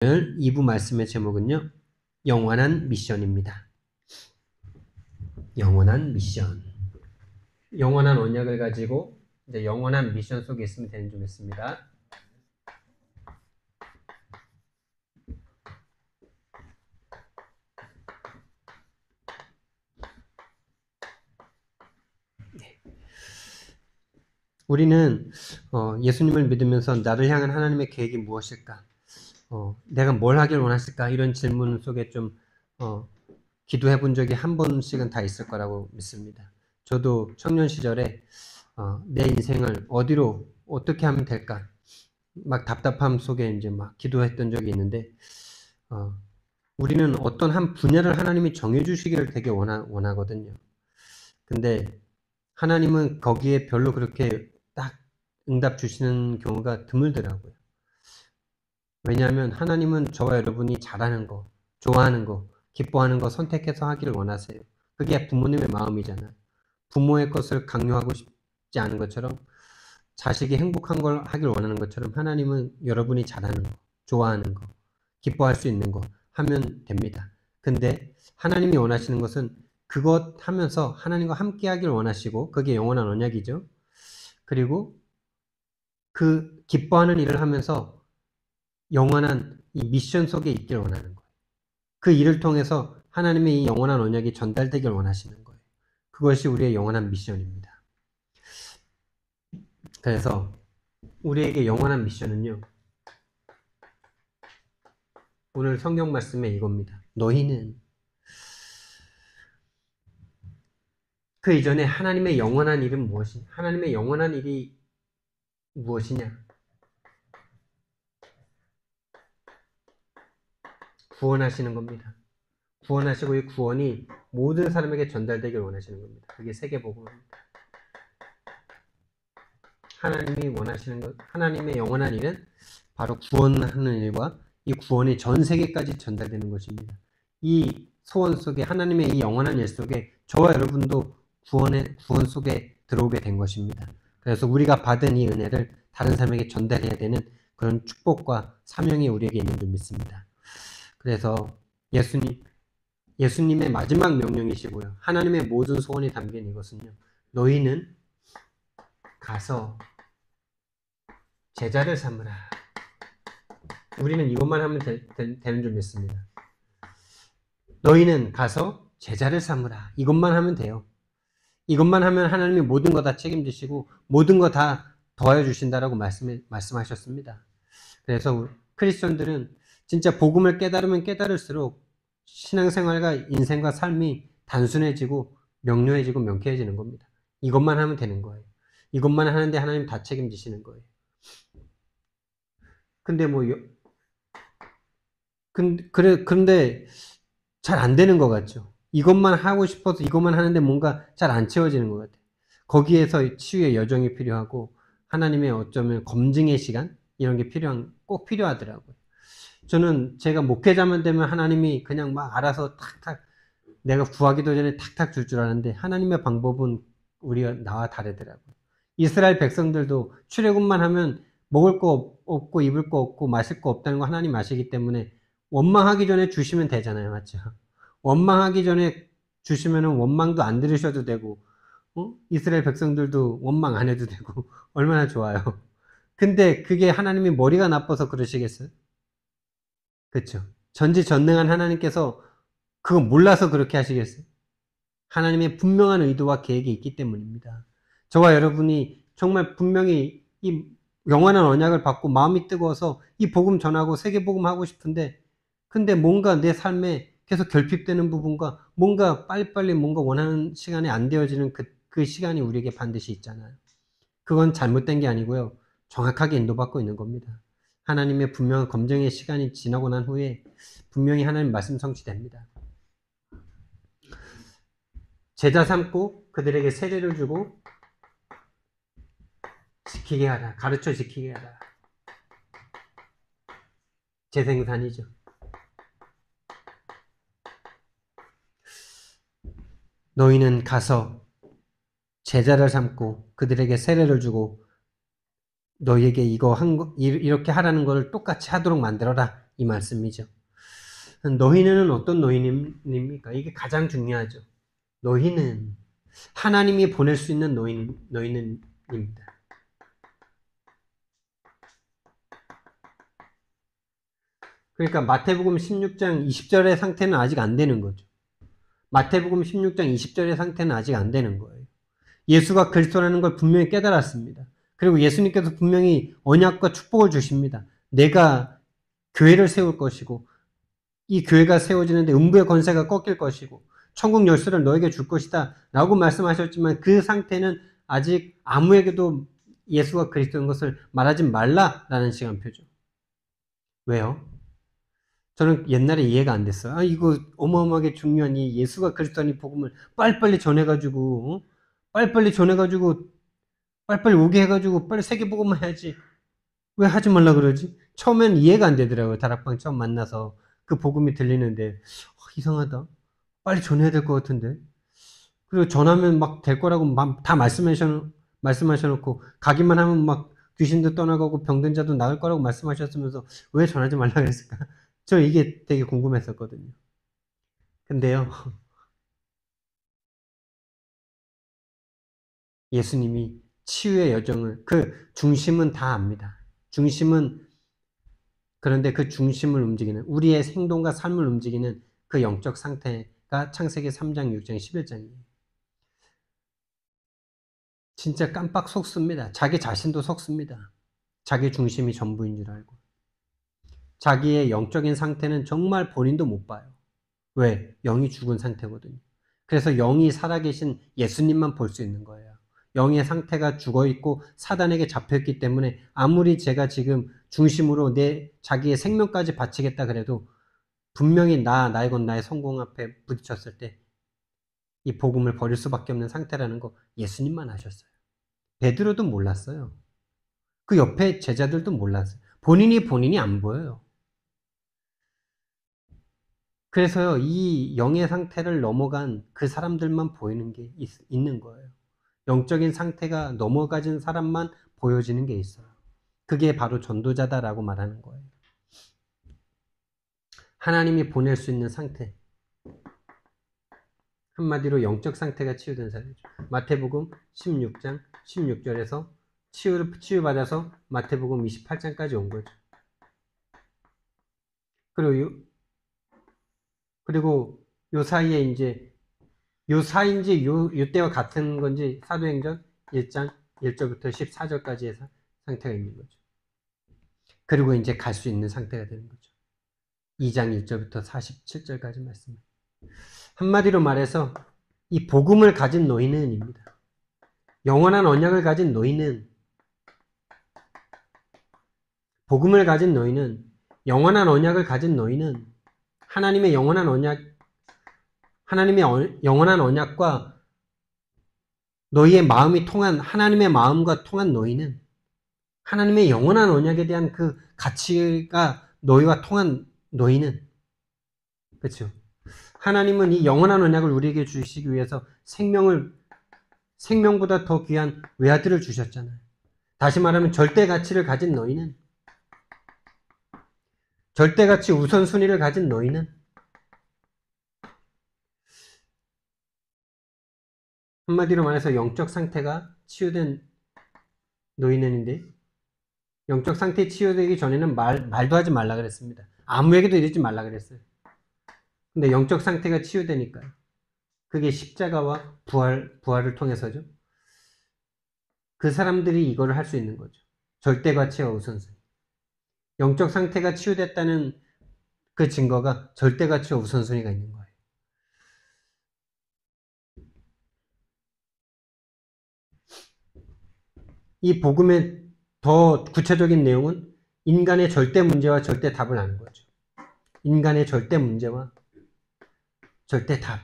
오늘 2부 말씀의 제목은요, 영원한 미션입니다. 영원한 미션. 영원한 언약을 가지고 이제 영원한 미션 속에 있으면 되는 줄 믿습니다. 우리는 예수님을 믿으면서 나를 향한 하나님의 계획이 무엇일까? 내가 뭘 하길 원하실까? 이런 질문 속에 좀 기도해 본 적이 한 번씩은 다 있을 거라고 믿습니다. 저도 청년 시절에 내 인생을 어디로 어떻게 하면 될까? 막 답답함 속에 이제 막 기도했던 적이 있는데, 우리는 어떤 한 분야를 하나님이 정해주시기를 되게 원하거든요. 근데 하나님은 거기에 별로 그렇게 딱 응답 주시는 경우가 드물더라고요. 왜냐하면 하나님은 저와 여러분이 잘하는 거, 좋아하는 거, 기뻐하는 거 선택해서 하기를 원하세요. 그게 부모님의 마음이잖아요. 부모의 것을 강요하고 싶지 않은 것처럼 자식이 행복한 걸 하길 원하는 것처럼 하나님은 여러분이 잘하는 거, 좋아하는 거, 기뻐할 수 있는 거 하면 됩니다. 근데 하나님이 원하시는 것은 그것 하면서 하나님과 함께 하길 원하시고 그게 영원한 언약이죠. 그리고 그 기뻐하는 일을 하면서 영원한 이 미션 속에 있길 원하는 거예요. 그 일을 통해서 하나님의 이 영원한 언약이 전달되길 원하시는 거예요. 그것이 우리의 영원한 미션입니다. 그래서 우리에게 영원한 미션은요, 오늘 성경 말씀에 이겁니다. 너희는 그 이전에 하나님의 영원한 일은 무엇이냐? 하나님의 영원한 일이 무엇이냐? 구원하시는 겁니다. 구원하시고 이 구원이 모든 사람에게 전달되길 원하시는 겁니다. 그게 세계복음입니다. 하나님이 원하시는 것, 하나님의 영원한 일은 바로 구원하는 일과 이 구원이 전 세계까지 전달되는 것입니다. 이 소원 속에 하나님의 이 영원한 일 속에 저와 여러분도 구원 속에 들어오게 된 것입니다. 그래서 우리가 받은 이 은혜를 다른 사람에게 전달해야 되는 그런 축복과 사명이 우리에게 있는 줄 믿습니다. 그래서 예수님의 마지막 명령이시고요. 하나님의 모든 소원이 담긴 이것은요. 너희는 가서 제자를 삼으라. 우리는 이것만 하면 되는 줄 믿습니다. 너희는 가서 제자를 삼으라. 이것만 하면 돼요. 이것만 하면 하나님이 모든 거 다 책임지시고 모든 거 다 더하여 주신다라고 말씀하셨습니다. 그래서 크리스천들은 진짜 복음을 깨달으면 깨달을수록 신앙생활과 인생과 삶이 단순해지고 명료해지고 명쾌해지는 겁니다. 이것만 하면 되는 거예요. 이것만 하는데 하나님 다 책임지시는 거예요. 근데 그런데 잘 안 되는 것 같죠. 이것만 하고 싶어서 이것만 하는데 뭔가 잘 안 채워지는 것 같아요. 거기에서 치유의 여정이 필요하고 하나님의 어쩌면 검증의 시간 이런 게 꼭 필요하더라고요. 저는 제가 목회자만 되면 하나님이 그냥 막 알아서 탁탁 내가 구하기도 전에 탁탁 줄 줄 아는데 하나님의 방법은 나와 다르더라고요. 이스라엘 백성들도 출애굽만 하면 먹을 거 없고 입을 거 없고 마실 거 없다는 거 하나님 아시기 때문에 원망하기 전에 주시면 되잖아요. 맞죠? 원망하기 전에 주시면은 원망도 안 들으셔도 되고, 이스라엘 백성들도 원망 안 해도 되고, 얼마나 좋아요. 근데 그게 하나님이 머리가 나빠서 그러시겠어요? 그쵸? 전지전능한 하나님께서 그거 몰라서 그렇게 하시겠어요? 하나님의 분명한 의도와 계획이 있기 때문입니다. 저와 여러분이 정말 분명히 이 영원한 언약을 받고 마음이 뜨거워서 이 복음 전하고 세계 복음 하고 싶은데 근데 뭔가 내 삶에 계속 결핍되는 부분과 뭔가 빨리빨리 뭔가 원하는 시간에 안 되어지는 그 시간이 우리에게 반드시 있잖아요. 그건 잘못된 게 아니고요. 정확하게 인도받고 있는 겁니다. 하나님의 분명한 검증의 시간이 지나고 난 후에 분명히 하나님 말씀 성취됩니다. 제자 삼고 그들에게 세례를 주고 지키게 하라. 가르쳐 지키게 하라. 재생산이죠. 너희는 가서 제자를 삼고 그들에게 세례를 주고 너희에게 이렇게 하라는 걸 똑같이 하도록 만들어라. 이 말씀이죠. 너희는 어떤 노인입니까? 이게 가장 중요하죠. 너희는 하나님이 보낼 수 있는 너희는입니다. 그러니까 마태복음 16장 20절의 상태는 아직 안 되는 거죠. 마태복음 16장 20절의 상태는 아직 안 되는 거예요. 예수가 그리스도라는 걸 분명히 깨달았습니다. 그리고 예수님께서 분명히 언약과 축복을 주십니다. 내가 교회를 세울 것이고 이 교회가 세워지는데 음부의 권세가 꺾일 것이고 천국 열쇠를 너에게 줄 것이다 라고 말씀하셨지만 그 상태는 아직 아무에게도 예수가 그리스도인 것을 말하지 말라라는 시간표죠. 왜요? 저는 옛날에 이해가 안 됐어요. 이거 어마어마하게 중요한 이 예수가 그리스도라는 복음을 빨리빨리 전해가지고 빨리빨리 오게 해가지고 빨리 세계복음만 해야지. 왜 하지 말라 그러지? 처음엔 이해가 안 되더라고요. 다락방 처음 만나서 그 복음이 들리는데 이상하다. 빨리 전해야 될 것 같은데. 그리고 전하면 막 될 거라고 다 말씀하셔놓고 가기만 하면 막 귀신도 떠나가고 병든 자도 나을 거라고 말씀하셨으면서 왜 전하지 말라 그랬을까? 저 이게 되게 궁금했었거든요. 근데요, 예수님이 치유의 여정을, 그 중심은 다 압니다. 그런데 그 중심을 움직이는, 우리의 행동과 삶을 움직이는 그 영적 상태가 창세기 3장, 6장, 11장이에요. 진짜 깜빡 속습니다. 자기 자신도 속습니다. 자기 중심이 전부인 줄 알고. 자기의 영적인 상태는 정말 본인도 못 봐요. 왜? 영이 죽은 상태거든요. 그래서 영이 살아계신 예수님만 볼 수 있는 거예요. 영의 상태가 죽어있고 사단에게 잡혀있기 때문에 아무리 제가 지금 중심으로 자기의 생명까지 바치겠다 그래도 분명히 나의 건 나의 성공 앞에 부딪혔을 때 이 복음을 버릴 수밖에 없는 상태라는 거 예수님만 아셨어요. 베드로도 몰랐어요. 그 옆에 제자들도 몰랐어요. 본인이 안 보여요. 그래서요, 이 영의 상태를 넘어간 그 사람들만 보이는 게 있는 거예요. 영적인 상태가 넘어가진 사람만 보여지는 게 있어요. 그게 바로 전도자다라고 말하는 거예요. 하나님이 보낼 수 있는 상태. 한마디로 영적 상태가 치유된 사람이죠. 마태복음 16장 16절에서 치유받아서 마태복음 28장까지 온 거죠. 그리고 요 사이에 이제 요 사이인지 요 때와 같은 건지 사도행전 1장 1절부터 14절까지의 상태가 있는 거죠. 그리고 이제 갈 수 있는 상태가 되는 거죠. 2장 1절부터 47절까지 말씀. 한마디로 말해서 이 복음을 가진 너희는입니다. 영원한 언약을 가진 너희는, 복음을 가진 너희는, 영원한 언약을 가진 너희는 하나님의 영원한 언약과 너희의 마음이 통한, 하나님의 마음과 통한 너희는 하나님의 영원한 언약에 대한 그 가치가 너희와 통한 너희는, 그렇죠? 하나님은 이 영원한 언약을 우리에게 주시기 위해서 생명보다 더 귀한 외아들을 주셨잖아요. 다시 말하면 절대 가치를 가진 너희는, 절대 가치 우선순위를 가진 너희는, 한마디로 말해서 영적 상태가 치유된 너희는인데, 영적 상태 치유되기 전에는 말도 하지 말라 그랬습니다. 아무에게도 이러지 말라 그랬어요. 근데 영적 상태가 치유되니까요. 그게 십자가와 부활을 통해서죠. 그 사람들이 이거를 할 수 있는 거죠. 절대 가치와 우선순위. 영적 상태가 치유됐다는 그 증거가 절대 가치와 우선순위가 있는 거예요. 이 복음의 더 구체적인 내용은 인간의 절대 문제와 절대 답을 아는 거죠. 인간의 절대 문제와 절대 답.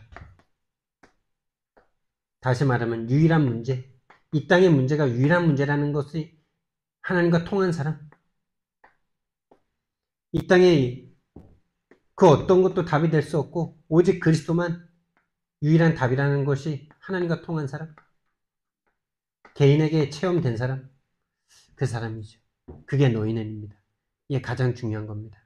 다시 말하면 유일한 문제. 이 땅의 문제가 유일한 문제라는 것이 하나님과 통한 사람. 이 땅에 그 어떤 것도 답이 될 수 없고 오직 그리스도만 유일한 답이라는 것이 하나님과 통한 사람. 개인에게 체험된 사람. 그 사람이죠. 그게 너희는입니다. 이게 가장 중요한 겁니다.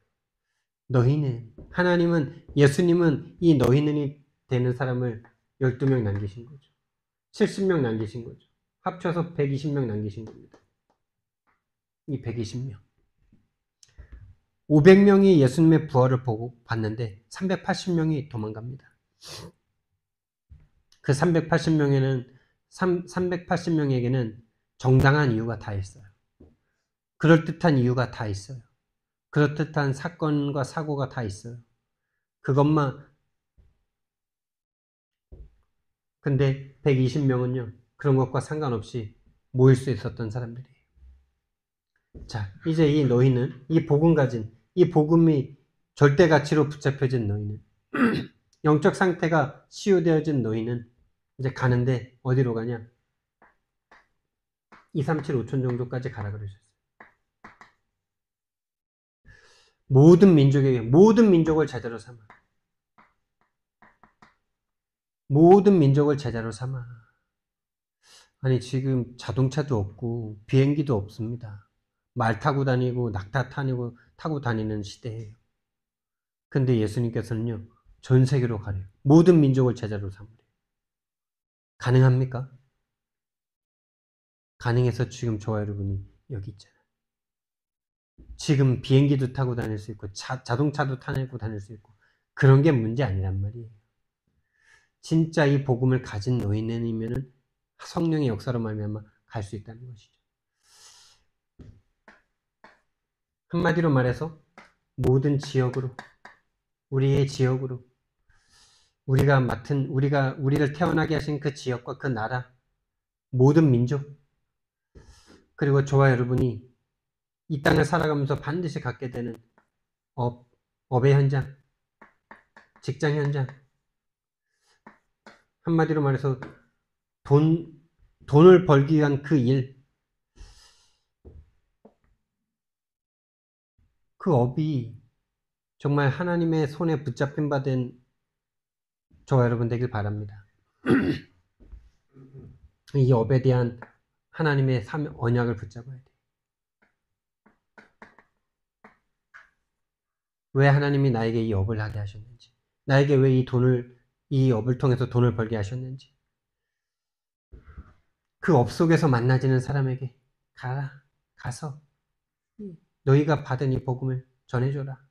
하나님은, 예수님은 이 너희는이 되는 사람을 12명 남기신 거죠. 70명 남기신 거죠. 합쳐서 120명 남기신 겁니다. 이 120명. 500명이 예수님의 부활을 보고 봤는데 380명이 도망갑니다. 그 380명에게는 정당한 이유가 다 있어요. 그럴듯한 이유가 다 있어요. 그럴듯한 사건과 사고가 다 있어요. 근데 120명은요, 그런 것과 상관없이 모일 수 있었던 사람들이에요. 자, 이제 이 너희는, 이 복음이 절대 가치로 붙잡혀진 너희는, 영적 상태가 치유되어진 너희는 이제 가는데 어디로 가냐? 2, 3, 7, 5천 정도까지 가라 그러셨어요. 모든 민족을 제자로 삼아. 모든 민족을 제자로 삼아. 아니, 지금 자동차도 없고 비행기도 없습니다. 말 타고 다니고 낙타 타고 다니는 시대예요. 근데 예수님께서는요, 전 세계로 가래요. 모든 민족을 제자로 삼으래요. 가능합니까? 가능해서 지금 저와 여러분이 여기 있잖아요. 지금 비행기도 타고 다닐 수 있고 자동차도 타고 다닐 수 있고 그런 게 문제 아니란 말이에요. 진짜 이 복음을 가진 너희는이면은 성령의 역사로 말미암아 갈 수 있다는 것이죠. 한마디로 말해서 모든 지역으로, 우리의 지역으로, 우리를 태어나게 하신 그 지역과 그 나라, 모든 민족, 그리고 저와 여러분이 이 땅을 살아가면서 반드시 갖게 되는 업의 현장, 직장 현장, 한마디로 말해서 돈을 벌기 위한 그 일, 그 업이 정말 하나님의 손에 붙잡힌 바 된 저와 여러분 되길 바랍니다. 이 업에 대한 하나님의 언약을 붙잡아야 돼요. 왜 하나님이 나에게 이 업을 하게 하셨는지, 나에게 왜 이 업을 통해서 돈을 벌게 하셨는지, 그 업 속에서 만나지는 사람에게 가서 너희가 받은 이 복음을 전해줘라.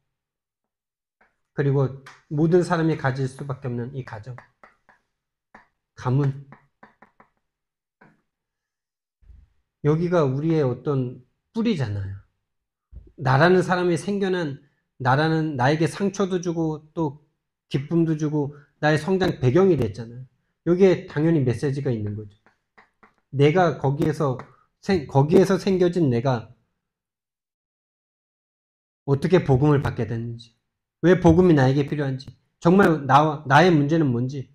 그리고 모든 사람이 가질 수밖에 없는 이 가정, 가문, 여기가 우리의 어떤 뿌리잖아요. 나라는 사람이 나에게 상처도 주고 또 기쁨도 주고 나의 성장 배경이 됐잖아요. 여기에 당연히 메시지가 있는 거죠. 내가 거기에서 생겨진 내가 어떻게 복음을 받게 됐는지, 왜 복음이 나에게 필요한지, 정말 나의 문제는 뭔지,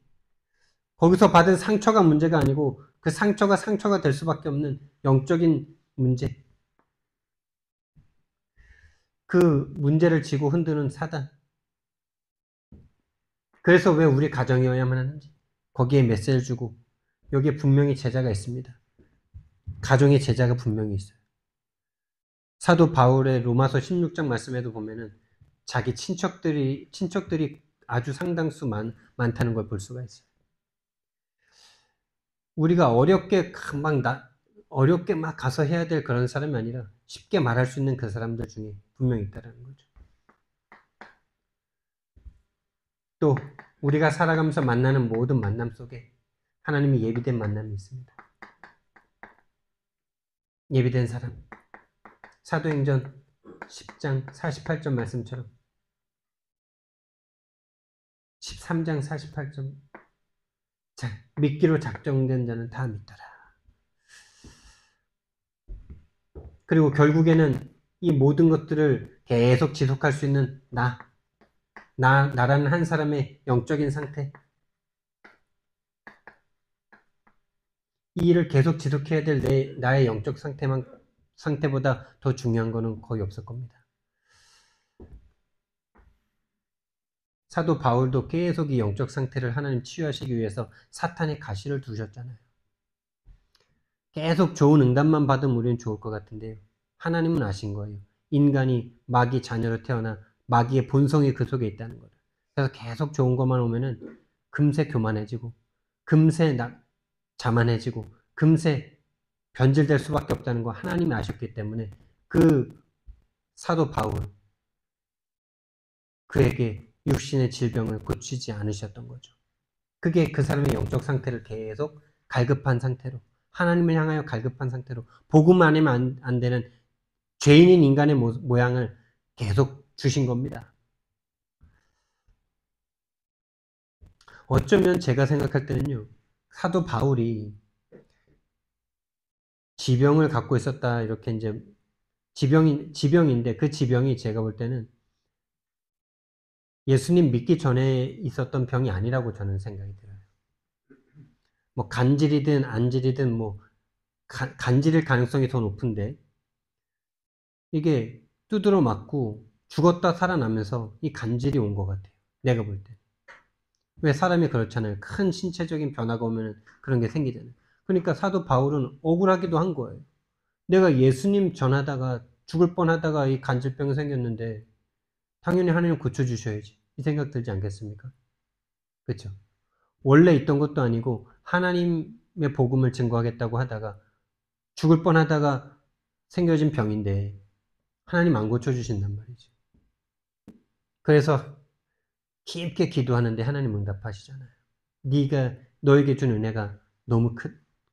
거기서 받은 상처가 문제가 아니고 그 상처가 될 수밖에 없는 영적인 문제, 그 문제를 지고 흔드는 사단. 그래서 왜 우리 가정이어야만 하는지, 거기에 메시지를 주고, 여기에 분명히 제자가 있습니다. 가정의 제자가 분명히 있어요. 사도 바울의 로마서 16장 말씀에도 보면은 자기 친척들이 아주 상당수 많다는 걸 볼 수가 있어요. 우리가 어렵게 막 가서 해야 될 그런 사람이 아니라 쉽게 말할 수 있는 그 사람들 중에 분명히 있다는 거죠. 또 우리가 살아가면서 만나는 모든 만남 속에 하나님이 예비된 만남이 있습니다. 예비된 사람. 사도행전 10장 48절 말씀처럼 13장 48절 믿기로 작정된 자는 다 믿더라. 그리고 결국에는 이 모든 것들을 계속 지속할 수 있는 나라는 한 사람의 영적인 상태, 이 일을 계속 지속해야 될 나의 영적 상태보다 더 중요한 거는 거의 없을 겁니다. 사도 바울도 계속 이 영적 상태를 하나님 치유하시기 위해서 사탄의 가시를 두셨잖아요. 계속 좋은 응답만 받으면 우리는 좋을 것 같은데요. 하나님은 아신 거예요. 인간이 마귀 자녀로 태어나 마귀의 본성이 그 속에 있다는 거예요. 그래서 계속 좋은 것만 오면은 금세 교만해지고, 금세 자만해지고, 금세 변질될 수밖에 없다는 거 하나님이 아셨기 때문에 그 사도 바울, 그에게 육신의 질병을 고치지 않으셨던 거죠. 그게 그 사람의 영적 상태를 계속 갈급한 상태로, 하나님을 향하여 갈급한 상태로, 복음 아니면 안 되는 죄인인 인간의 모양을 계속 주신 겁니다. 어쩌면 제가 생각할 때는요, 사도 바울이 지병을 갖고 있었다, 이렇게 이제 지병인데 그 지병이 제가 볼 때는 예수님 믿기 전에 있었던 병이 아니라고 저는 생각이 들어요. 뭐 간질이든 안질이든 뭐 간질일 가능성이 더 높은데 이게 두드러 맞고 죽었다 살아나면서 이 간질이 온 것 같아요. 내가 볼 때. 왜 사람이 그렇잖아요. 큰 신체적인 변화가 오면 그런 게 생기잖아요. 그러니까 사도 바울은 억울하기도 한 거예요. 내가 예수님 전하다가 죽을 뻔하다가 이 간질병이 생겼는데 당연히 하나님 고쳐주셔야지. 이 생각 들지 않겠습니까? 그렇죠? 원래 있던 것도 아니고 하나님의 복음을 증거하겠다고 하다가 죽을 뻔하다가 생겨진 병인데 하나님 안 고쳐주신단 말이죠. 그래서 깊게 기도하는데 하나님 응답하시잖아요. 네가 너에게 준 은혜가 너무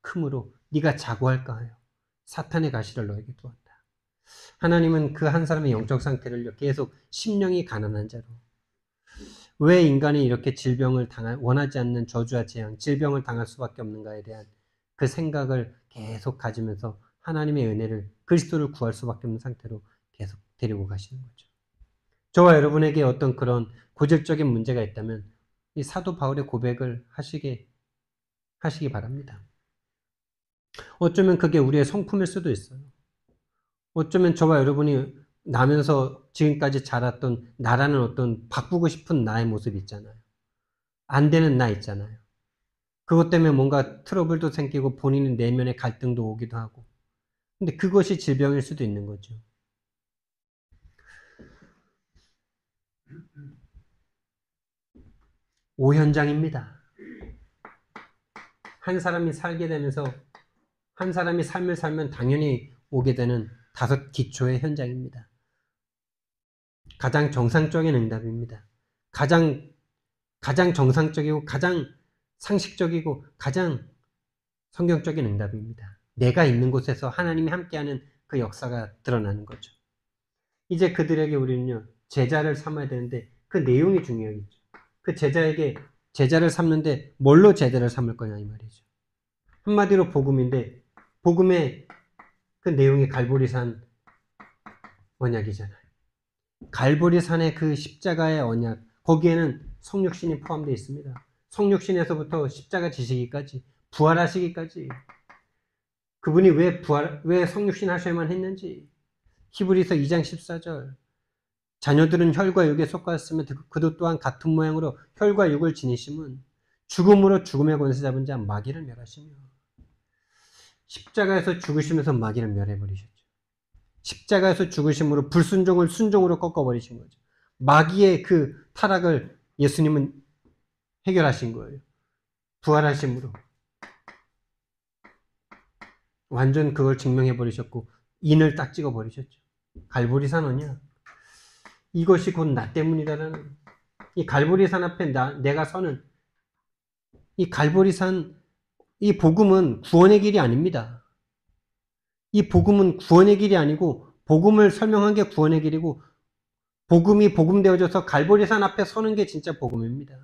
크므로 네가 자고할까 하여 사탄의 가시를 너에게 두었다. 하나님은 그 한 사람의 영적 상태를 계속 심령이 가난한 자로, 왜 인간이 이렇게 질병을 원하지 않는 저주와 재앙, 질병을 당할 수밖에 없는가에 대한 그 생각을 계속 가지면서 하나님의 은혜를, 그리스도를 구할 수밖에 없는 상태로 계속 데리고 가시는 거죠. 저와 여러분에게 어떤 그런 고질적인 문제가 있다면 이 사도 바울의 고백을 하시기 바랍니다. 어쩌면 그게 우리의 성품일 수도 있어요. 어쩌면 저와 여러분이 나면서 지금까지 자랐던 나라는 어떤 바꾸고 싶은 나의 모습 있잖아요. 안 되는 나 있잖아요. 그것 때문에 뭔가 트러블도 생기고 본인의 내면의 갈등도 오기도 하고. 근데 그것이 질병일 수도 있는 거죠. 오현장입니다. 한 사람이 살게 되면서 한 사람이 삶을 살면 당연히 오게 되는 5 기초의 현장입니다. 가장 정상적인 응답입니다. 가장 정상적이고 가장 상식적이고 가장 성경적인 응답입니다. 내가 있는 곳에서 하나님이 함께하는 그 역사가 드러나는 거죠. 이제 그들에게 우리는요, 제자를 삼아야 되는데 그 내용이 중요하겠죠. 그 제자를 삼는데 뭘로 제자를 삼을 거냐 이 말이죠. 한마디로 복음인데 복음의 그 내용이 갈보리산 언약이잖아요. 갈보리산의 그 십자가의 언약, 거기에는 성육신이 포함되어 있습니다. 성육신에서부터 십자가 지시기까지, 부활하시기까지, 그분이 왜 성육신 하셔야만 했는지, 히브리서 2장 14절, 자녀들은 혈과 육에 속하였으면 그도 또한 같은 모양으로 혈과 육을 지니심은 죽음으로 죽음의 권세 잡은 자 마귀를 멸하시며, 십자가에서 죽으시면서 마귀를 멸해버리셨죠. 십자가에서 죽으심으로 불순종을 순종으로 꺾어버리신 거죠. 마귀의 그 타락을 예수님은 해결하신 거예요. 부활하심으로. 완전 그걸 증명해버리셨고 인을 딱 찍어버리셨죠. 갈보리산 언약. 이것이 곧 나 때문이다라는, 이 갈보리산 앞에 내가 서는 이 갈보리산, 이 복음은 구원의 길이 아닙니다. 이 복음은 구원의 길이 아니고 복음을 설명한 게 구원의 길이고 복음이 복음되어져서 갈보리산 앞에 서는 게 진짜 복음입니다.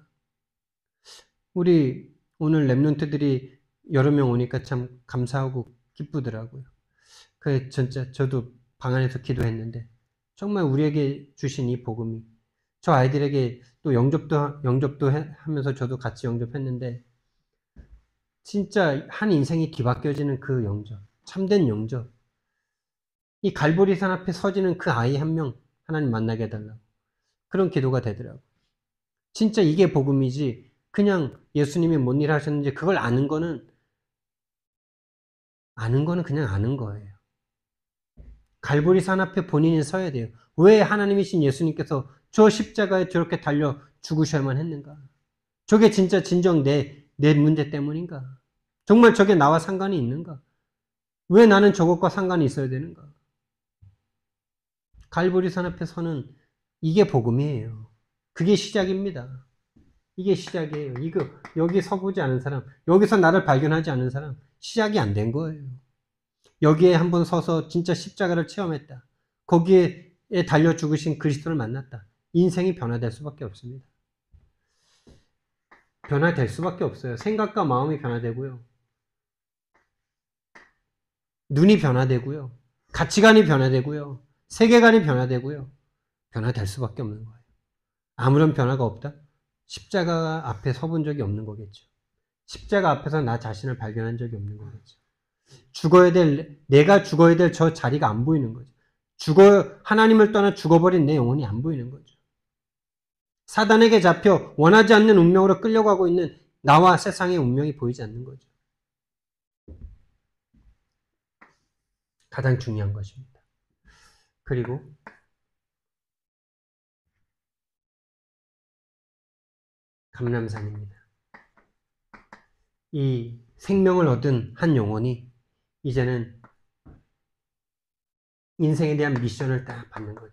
우리 오늘 랩런트들이 여러 명 오니까 참 감사하고 기쁘더라고요. 그 진짜 저도 방 안에서 기도했는데 정말 우리에게 주신 이 복음이 저 아이들에게 또 영접도 하면서 저도 같이 영접했는데 진짜 한 인생이 뒤바뀌어지는 그 영접, 참된 영접. 이 갈보리산 앞에 서지는 그 아이 한 명 하나님 만나게 해달라고 그런 기도가 되더라고요. 진짜 이게 복음이지 그냥 예수님이 뭔 일 하셨는지 그걸 아는 거는 그냥 아는 거예요. 갈보리산 앞에 본인이 서야 돼요. 왜 하나님이신 예수님께서 저 십자가에 저렇게 달려 죽으셔야만 했는가? 저게 진짜 진정 내 문제 때문인가? 정말 저게 나와 상관이 있는가? 왜 나는 저것과 상관이 있어야 되는가? 갈보리산 앞에 서는 이게 복음이에요. 그게 시작입니다. 이게 시작이에요. 이거 여기 서보지 않은 사람, 여기서 나를 발견하지 않은 사람 시작이 안 된 거예요. 여기에 한번 서서 진짜 십자가를 체험했다. 거기에 달려 죽으신 그리스도를 만났다. 인생이 변화될 수밖에 없습니다. 변화될 수밖에 없어요. 생각과 마음이 변화되고요. 눈이 변화되고요. 가치관이 변화되고요. 세계관이 변화되고요. 변화될 수밖에 없는 거예요. 아무런 변화가 없다? 십자가 앞에 서본 적이 없는 거겠죠. 십자가 앞에서 나 자신을 발견한 적이 없는 거겠죠. 내가 죽어야 될 저 자리가 안 보이는 거죠. 하나님을 떠나 죽어버린 내 영혼이 안 보이는 거죠. 사단에게 잡혀 원하지 않는 운명으로 끌려가고 있는 나와 세상의 운명이 보이지 않는 거죠. 가장 중요한 것입니다. 그리고 감람산입니다. 이 생명을 얻은 한 영혼이 이제는 인생에 대한 미션을 딱 받는 거죠.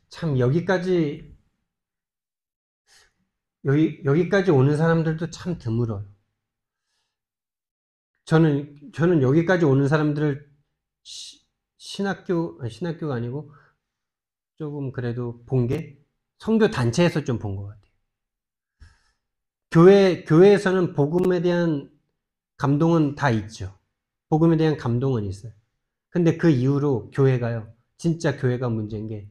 참 여기까지 오는 사람들도 참 드물어요. 저는 여기까지 오는 사람들을 신학교가 아니고 조금 그래도 본 게 선교 단체에서 좀 본 것 같아요. 교회에서는 복음에 대한 감동은 다 있죠. 복음에 대한 감동은 있어요. 근데 그 이후로 교회가요. 진짜 교회가 문제인 게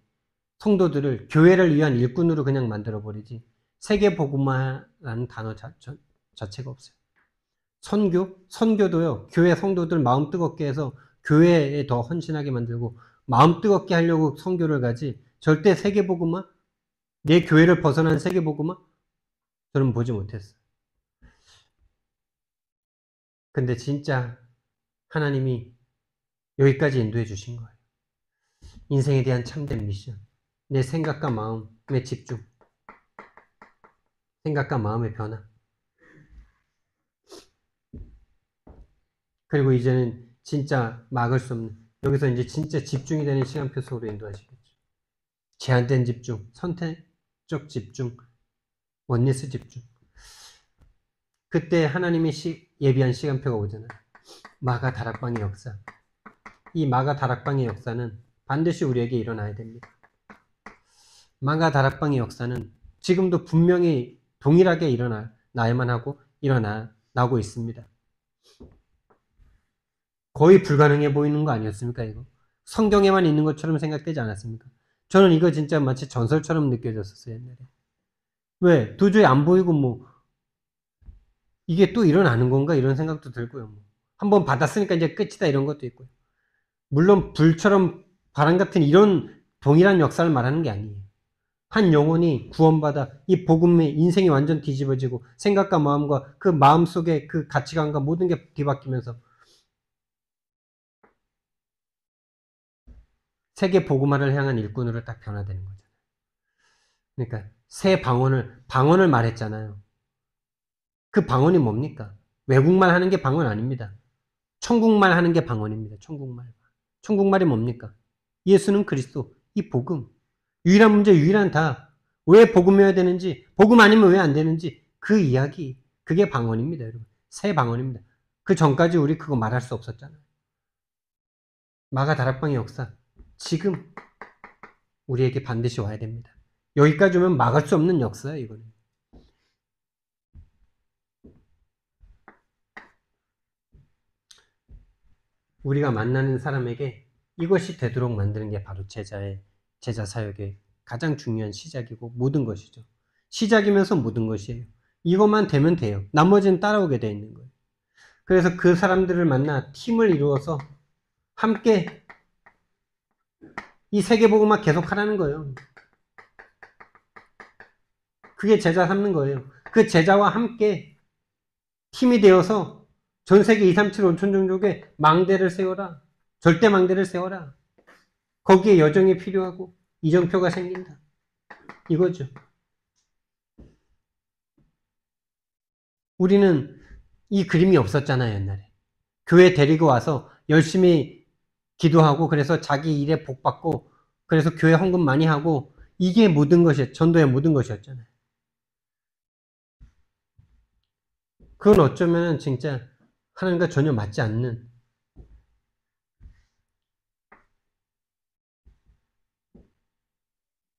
성도들을 교회를 위한 일꾼으로 그냥 만들어버리지 세계 복음화라는 단어 자체가 없어요. 선교도요. 교회 성도들 마음 뜨겁게 해서 교회에 더 헌신하게 만들고 마음 뜨겁게 하려고 선교를 가지 절대 세계 복음화? 내 교회를 벗어난 세계 복음화? 저는 보지 못했어요. 근데 진짜 하나님이 여기까지 인도해 주신 거예요. 인생에 대한 참된 미션. 내 생각과 마음의 집중. 생각과 마음의 변화. 그리고 이제는 진짜 막을 수 없는, 여기서 이제 진짜 집중이 되는 시간표 속으로 인도하시겠죠. 제한된 집중, 선택적 집중, 원리스 집중. 그때 하나님이 예비한 시간표가 오잖아요. 마가 다락방의 역사. 이 마가 다락방의 역사는 반드시 우리에게 일어나야 됩니다. 마가 다락방의 역사는 지금도 분명히 동일하게 일어나야만 하고 일어나고 있습니다. 거의 불가능해 보이는 거 아니었습니까, 이거? 성경에만 있는 것처럼 생각되지 않았습니까? 저는 이거 진짜 마치 전설처럼 느껴졌었어요, 옛날에. 왜? 도저히 안 보이고 이게 또 일어나는 건가? 이런 생각도 들고요. 한번 받았으니까 이제 끝이다 이런 것도 있고요. 물론 불처럼 바람 같은 이런 동일한 역사를 말하는 게 아니에요. 한 영혼이 구원받아 이 복음의 인생이 완전 뒤집어지고 생각과 마음과 그 마음 속에 그 가치관과 모든 게 뒤바뀌면서 세계 복음화를 향한 일꾼으로 딱 변화되는 거잖아요. 그러니까 새 방언을 말했잖아요. 그 방언이 뭡니까? 외국말 하는 게 방언 아닙니다. 천국말 하는 게 방언입니다. 천국말. 천국말이 뭡니까? 예수는 그리스도, 이 복음. 유일한 문제, 유일한 답. 왜 복음이어야 되는지, 복음 아니면 왜 안 되는지 그 이야기, 그게 방언입니다, 여러분. 새 방언입니다. 그 전까지 우리 그거 말할 수 없었잖아요. 마가 다락방의 역사. 지금 우리에게 반드시 와야 됩니다. 여기까지 오면 막을 수 없는 역사예요, 이거는. 우리가 만나는 사람에게 이것이 되도록 만드는 게 바로 제자 사역의 가장 중요한 시작이고 모든 것이죠. 시작이면서 모든 것이에요. 이것만 되면 돼요. 나머지는 따라오게 돼 있는 거예요. 그래서 그 사람들을 만나 팀을 이루어서 함께 이 세계복음화 계속하라는 거예요. 그게 제자 삼는 거예요. 그 제자와 함께 팀이 되어서 전 세계 237 온천 종족에 망대를 세워라. 절대 망대를 세워라. 거기에 여정이 필요하고 이정표가 생긴다. 이거죠. 우리는 이 그림이 없었잖아요, 옛날에. 교회 데리고 와서 열심히 기도하고, 그래서 자기 일에 복 받고, 그래서 교회 헌금 많이 하고, 이게 모든 것이, 전도의 모든 것이었잖아요. 그건 어쩌면 진짜 하나님과 전혀 맞지 않는,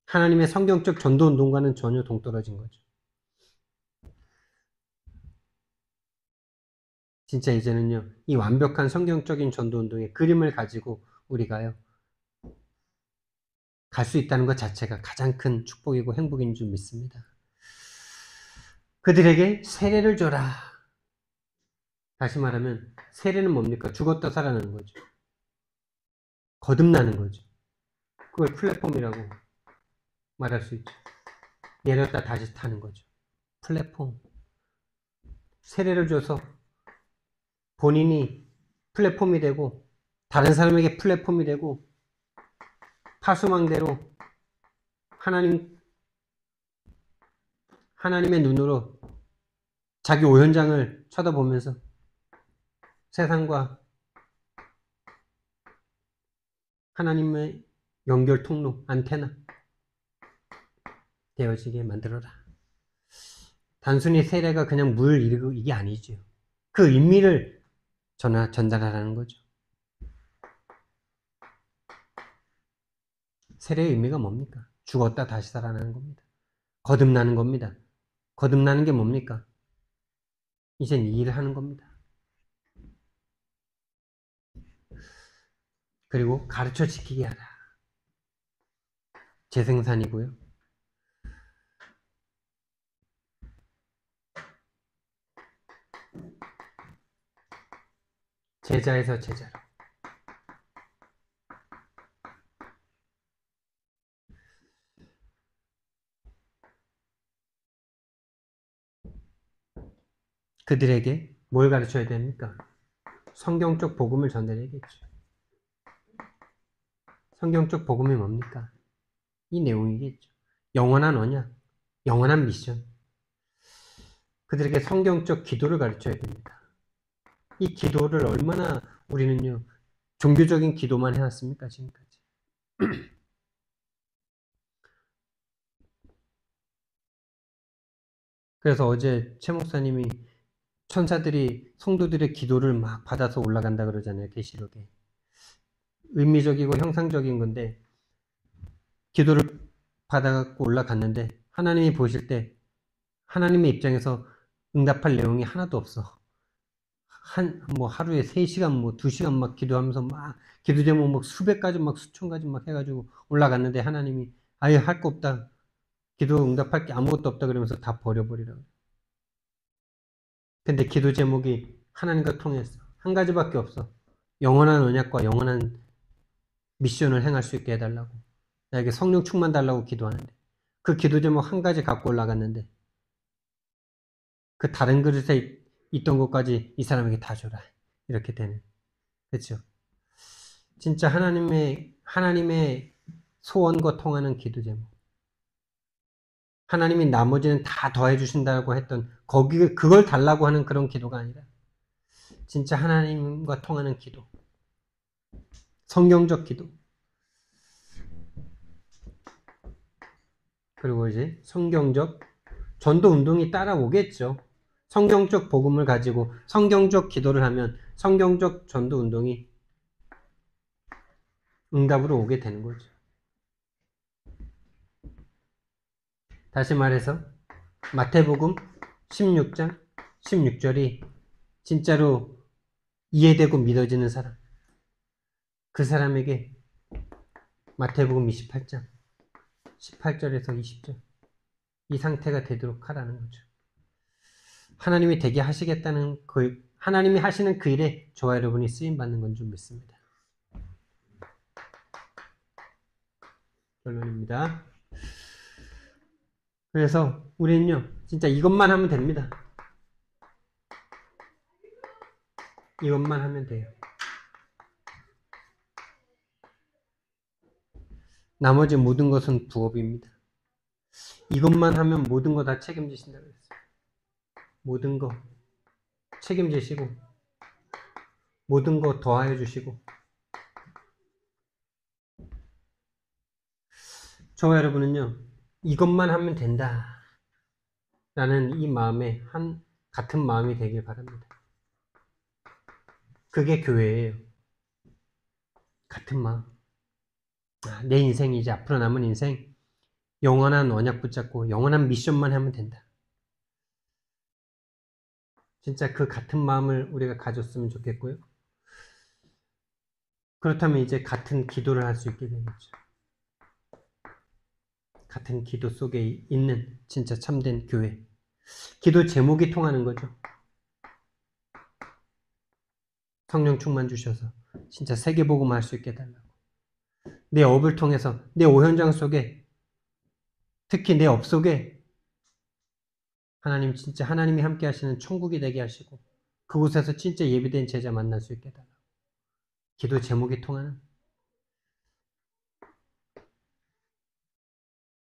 하나님의 성경적 전도 운동과는 전혀 동떨어진 거죠. 진짜 이제는요, 이 완벽한 성경적인 전도 운동의 그림을 가지고 우리가요, 갈 수 있다는 것 자체가 가장 큰 축복이고 행복인 줄 믿습니다. 그들에게 세례를 줘라. 다시 말하면 세례는 뭡니까? 죽었다 살아나는 거죠. 거듭나는 거죠. 그걸 플랫폼이라고 말할 수 있죠. 내렸다 다시 타는 거죠. 플랫폼. 세례를 줘서 본인이 플랫폼이 되고 다른 사람에게 플랫폼이 되고 파수망대로 하나님의 눈으로 자기 오현장을 쳐다보면서 세상과 하나님의 연결 통로, 안테나 되어지게 만들어라. 단순히 세례가 그냥 물 이게 아니죠. 그 의미를 전달하라는 거죠. 세례의 의미가 뭡니까? 죽었다 다시 살아나는 겁니다. 거듭나는 겁니다. 거듭나는 게 뭡니까? 이젠 이 일을 하는 겁니다. 그리고 가르쳐 지키게 하라. 재생산이고요. 제자에서 제자로. 그들에게 뭘 가르쳐야 됩니까? 성경적 복음을 전달해야겠죠. 성경적 복음이 뭡니까? 이 내용이겠죠. 영원한 언약, 영원한 미션. 그들에게 성경적 기도를 가르쳐야 됩니다. 이 기도를 얼마나 우리는요, 종교적인 기도만 해왔습니까, 지금까지. 그래서 어제 최 목사님이 천사들이 성도들의 기도를 막 받아서 올라간다 그러잖아요, 계시록에. 의미적이고 형상적인 건데, 기도를 받아갖고 올라갔는데, 하나님이 보실 때, 하나님의 입장에서 응답할 내용이 하나도 없어. 하루에 3시간, 2시간 막 기도하면서 막, 기도 제목 막 수백 가지, 막 수천 가지 막 해가지고 올라갔는데, 하나님이 아예 할 거 없다. 기도 응답할 게 아무것도 없다 그러면서 다 버려버리라고. 근데 기도 제목이 하나님과 통했어. 한 가지밖에 없어. 영원한 언약과 영원한 미션을 행할 수 있게 해달라고. 나에게 성령 충만 달라고 기도하는데. 그 기도 제목 한 가지 갖고 올라갔는데, 그 다른 그릇에 있던 것까지 이 사람에게 다 줘라. 이렇게 되는. 그렇죠? 진짜 하나님의 소원과 통하는 기도 제목. 하나님이 나머지는 다 더해 주신다고 했던 그걸 달라고 하는 그런 기도가 아니라 진짜 하나님과 통하는 기도. 성경적 기도. 그리고 이제 성경적 전도 운동이 따라오겠죠. 성경적 복음을 가지고 성경적 기도를 하면 성경적 전도 운동이 응답으로 오게 되는 거죠. 다시 말해서 마태복음 16장 16절이 진짜로 이해되고 믿어지는 사람, 그 사람에게 마태복음 28장 18절에서 20절 이 상태가 되도록 하라는 거죠. 하나님이 되게 하시겠다는 하나님이 하시는 그 일에 저와 여러분이 쓰임받는 건 줄 믿습니다. 결론입니다. 그래서 우리는요, 진짜 이것만 하면 됩니다. 이것만 하면 돼요. 나머지 모든 것은 부업입니다. 이것만 하면 모든 거 다 책임지신다고 했어요. 모든 거 책임지시고 모든 거 더하여 주시고. 저와 여러분은요, 이것만 하면 된다 라는 이 마음에 같은 마음이 되길 바랍니다. 그게 교회예요. 같은 마음. 내 인생이 이제 앞으로 남은 인생 영원한 언약 붙잡고 영원한 미션만 하면 된다. 진짜 그 같은 마음을 우리가 가졌으면 좋겠고요. 그렇다면 이제 같은 기도를 할 수 있게 되겠죠. 같은 기도 속에 있는 진짜 참된 교회. 기도 제목이 통하는 거죠. 성령 충만 주셔서 진짜 세계복음을 할 수 있게 해달라고. 내 업을 통해서 내 오현장 속에, 특히 내 업 속에 하나님 진짜 하나님이 함께 하시는 천국이 되게 하시고 그곳에서 진짜 예비된 제자 만날 수 있게 해달라고. 기도 제목이 통하는.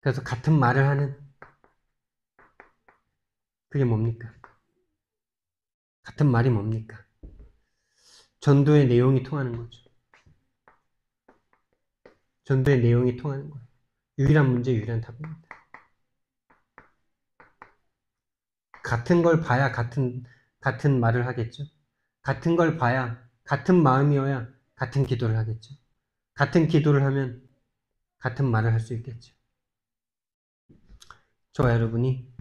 그래서 같은 말을 하는. 그게 뭡니까? 같은 말이 뭡니까? 전도의 내용이 통하는 거죠. 전도의 내용이 통하는 거예요. 유일한 문제, 유일한 답입니다. 같은 걸 봐야 같은 말을 하겠죠. 같은 걸 봐야, 같은 마음이어야 같은 기도를 하겠죠. 같은 기도를 하면 같은 말을 할 수 있겠죠. 저와 여러분이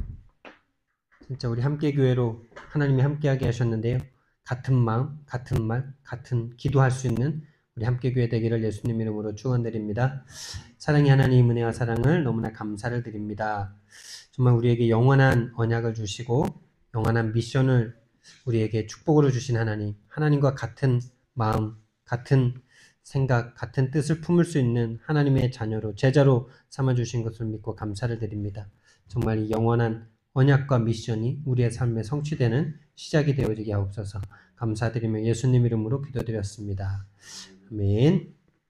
진짜 우리 함께 교회로 하나님이 함께하게 하셨는데요. 같은 마음, 같은 말, 같은 기도할 수 있는 우리 함께 교회 되기를 예수님 이름으로 축원드립니다. 사랑의 하나님, 은혜와 사랑을 너무나 감사를 드립니다. 정말 우리에게 영원한 언약을 주시고 영원한 미션을 우리에게 축복으로 주신 하나님, 하나님과 같은 마음, 같은 생각, 같은 뜻을 품을 수 있는 하나님의 자녀로, 제자로 삼아주신 것을 믿고 감사를 드립니다. 정말 이 영원한 언약과 미션이 우리의 삶에 성취되는 시작이 되어지게 하옵소서. 감사드리며 예수님 이름으로 기도드렸습니다. 아멘.